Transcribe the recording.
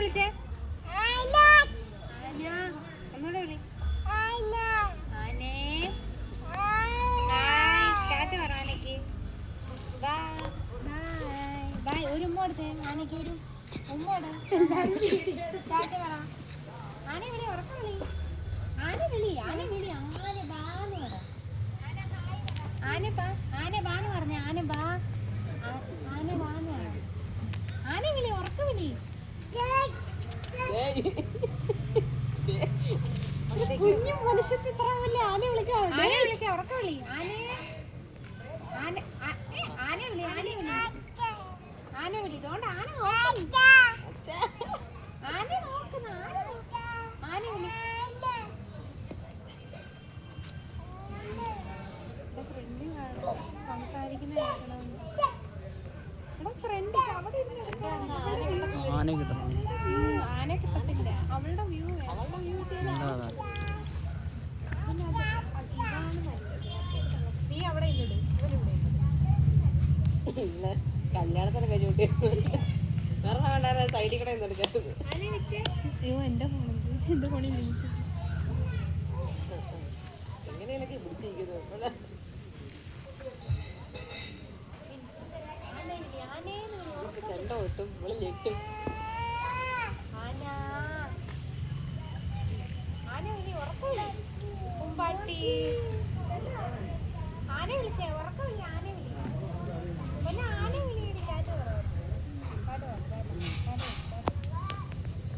വിളിച്ചേ? ഒന്നൂടെ വിളി. ആനേ. ടാറ്റ പറ ആനയ്ക്ക്. ബൈ. ഒരു ഉമ്മ കൊടുത്തേ ആനയ്ക്ക്. ഒരു ഉമ്മ ടാറ്റ പറ. ആനെ വിളി, ഉറക്കം വിളി. ആന വിളി, ആന വിളി. ആന ബാന്ന് പറ. ആന ബാ, ആന ബാന്ന് പറഞ്ഞ. ആന ബാ, ആന ബാന്ന് പറ. ആന വിളി, ഉറക്കം വിളി. കുഞ്ഞു മനുഷ്യത്തെ ഇത്ര വലിയ ആന വിളിക്കാം. ആന വിളിച്ച ഉറക്കം വിളി. ആനേ. ആന ആനെ വിളി, ആനെ വിളി. ആന വിളി. ഇതുകൊണ്ട് ആന നോക്കുന്നു. ആന നോക്കുന്ന, ആന വിളി. ഫ്രണ്ട് സംസാരിക്കുന്ന ഫ്രണ്ട് അവിടെ ആനെ കിട്ടത്തില്ല. അവളുടെ വ്യൂ, അവളുടെ വ്യൂ നീ അവിടെ ഇല്ലട്. ഇല്ല, കല്യാണത്തിന് കഴിഞ്ഞോട്ട് വേറെ സൈഡിൽ കൂടെ എന്റെ ഫോണിൽ എങ്ങനെയൊക്കെ പിടിച്ചിരിക്കുന്നത്. ചെണ്ട ഒട്ടും ഇവിടെ ഞെട്ടും. ആന വിളിച്ചേ, ഉറക്കം വിളി. ആന വിളി. ആന വിളി. കാറ്റ് പറ.